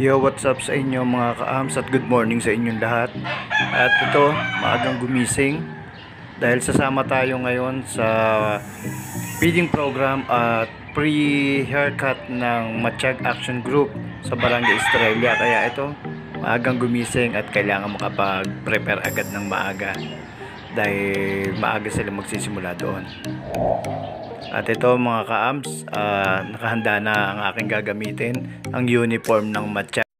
Yo, what's up sa inyo mga ka-AMS at good morning sa inyong lahat. At ito, maagang gumising dahil sasama tayo ngayon sa feeding program at pre-haircut ng Matiyag Action Group sa Barangay Estrella. Kaya ito, maagang gumising at kailangan makapag-prepare agad ng maaga dahil maaga sila magsisimula doon. At ito mga ka-AMS, nakahanda na ang aking gagamitin, ang uniform ng Matiyag.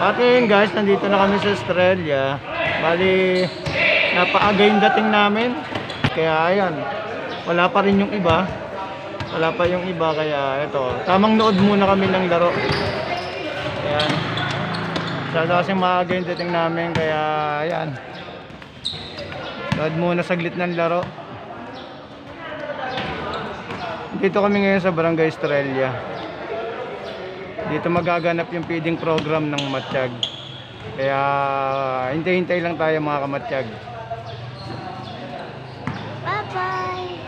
At yun guys, nandito na kami sa Estrella. Bali, napaaga yung dating namin. Kaya ayan, wala pa rin yung iba. Wala pa yung iba, kaya ito, tamang nood muna kami ng laro. Ayan. Masyado kasi maaga yung dating namin, kaya ayan. Nood muna saglit ng laro. Dito kami ngayon sa Barangay Estrella. Dito magaganap yung feeding program ng Matiyag. Kaya hintay-hintay lang tayo mga kamatiyag. Bye-bye!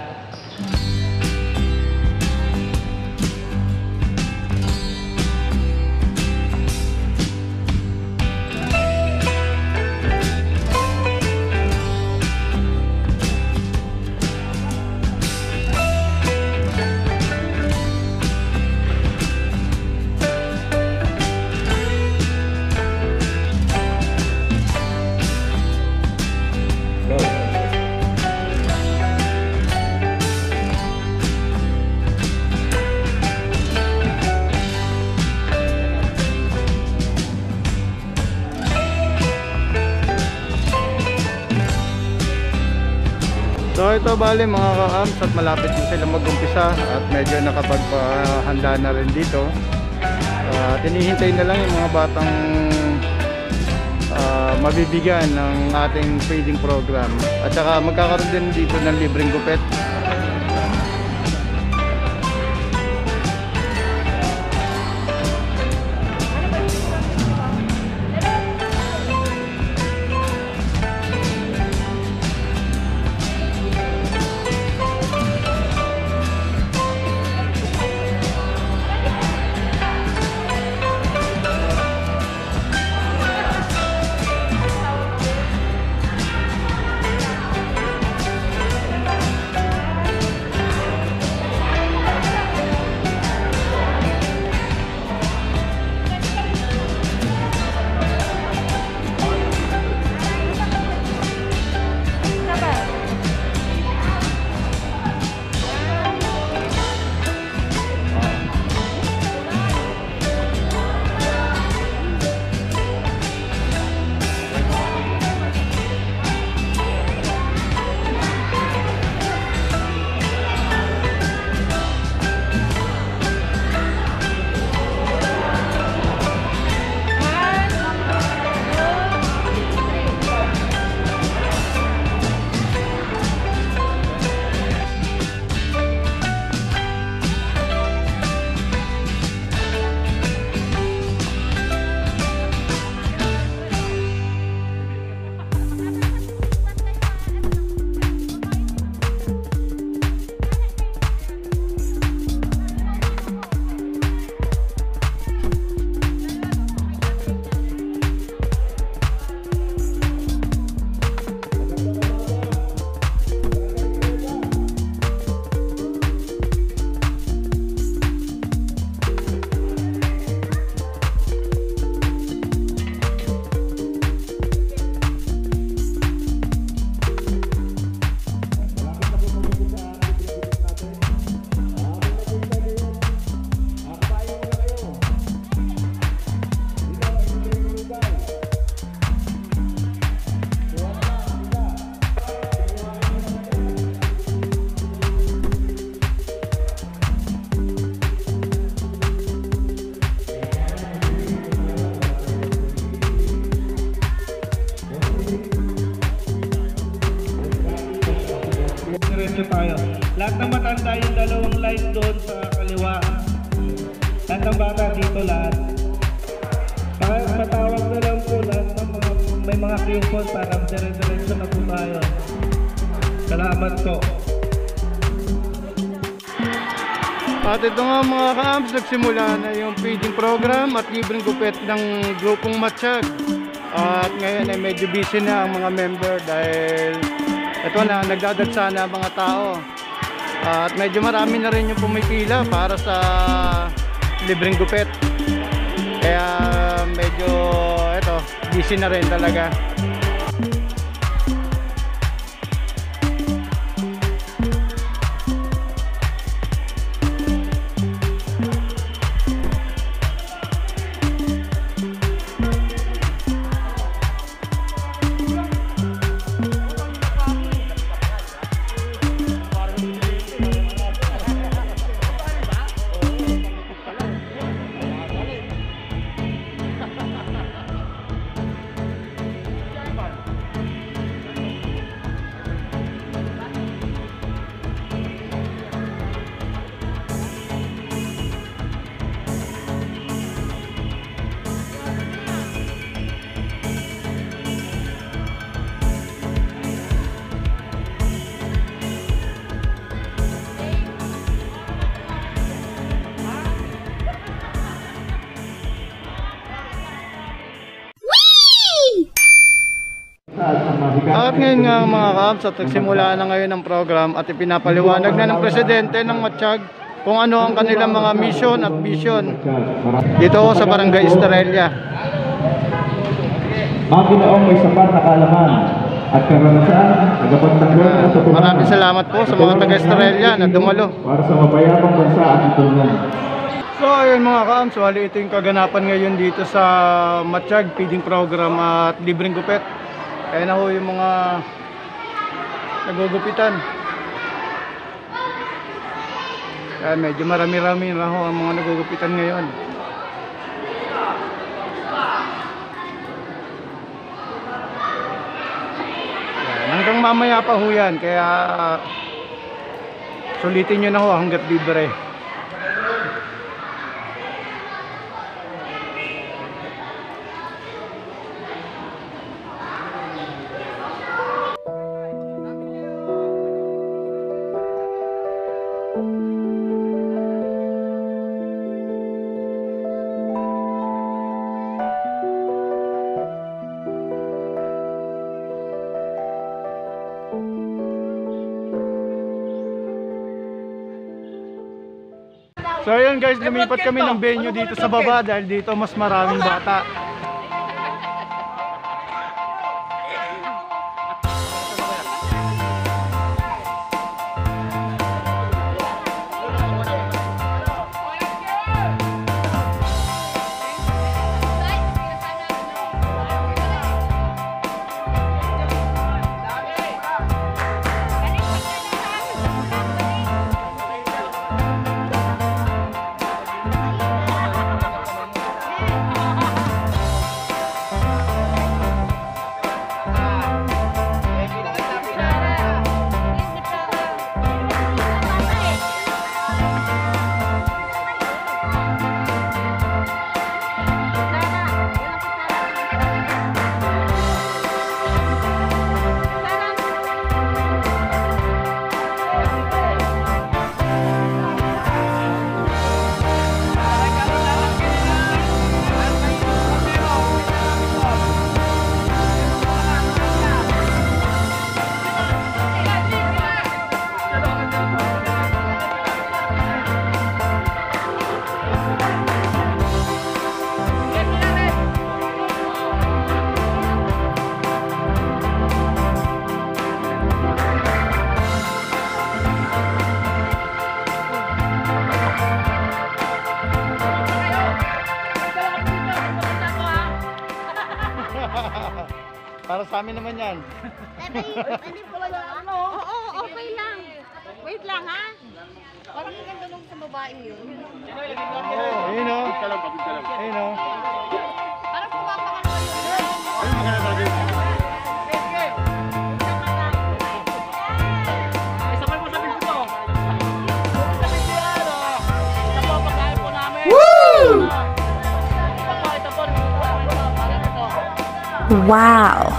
So ito bali mga ka-amps at malapit na sila mag-umpisa at medyo nakapagpahanda na rin dito. Tinihintay na lang yung mga batang mabibigyan ng ating feeding program. At saka magkakaroon din dito ng libreng gupet. Diretso tayo. Lahat ng matanda yung dalawang line doon sa kaliwa. Lahat ng bata dito lahat. Patawag na lang po lahat ng mga may mga clipboard para dire-diretso na po tayo. Salamat po. At ito nga mga ka-amps, nagsimula na yung feeding program at libreng gupet ng grupong Matsyag. At ngayon ay medyo busy na ang mga member dahil ito na, nagdadagsa na mga tao. At medyo marami na rin yung pumipila para sa libreng gupet. Kaya medyo ito, busy na rin talaga. At ngayon nga mga kaps, at nagsimula na ngayon ang program at ipinapaliwanag na ng presidente ng Matsyag kung ano ang kanilang mga mission at vision dito sa Barangay Estrella. Mga Ginoong may sapat na kaalaman at karanasan, nagpagtanggol sa Maraming salamat po sa mga taga Estrella na dumalo para sa mabayabang bansa at itulungan. So ayun mga kaams, wali ito yung kaganapan ngayon dito sa Matsyag feeding program at libreng gupet. Kaya na ho yung mga nagugupitan. Kaya medyo marami-rami na ho ang mga nagugupitan ngayon. Yan, hanggang mamaya pa ho yan, kaya sulitin nyo na ho hanggat libre. So ayun guys, lumipat kami ng venue dito sa baba dahil dito mas maraming bata. Para sa amin naman yan. Oo, okay lang. Wait lang ha. Parang ang ganda nung sa babae yun. Oh, ayun o. Ayun o. Parang pumapakalawa yun. Wow.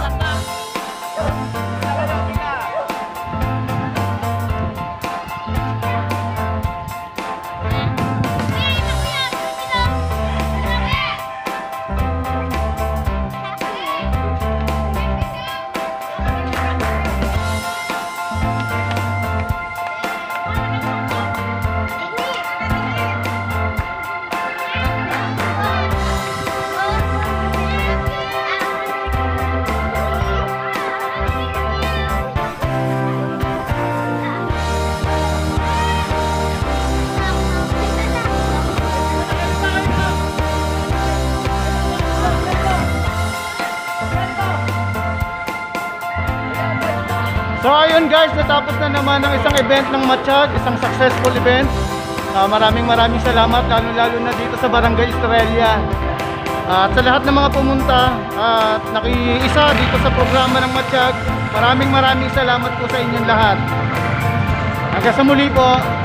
So ayun guys, natapos na naman ang isang event ng Matiyag, isang successful event. Maraming salamat, lalo na dito sa Barangay Estrella. At sa lahat ng mga pumunta at nakiisa dito sa programa ng Matiyag, maraming salamat po sa inyong lahat. Hanggang sa muli po.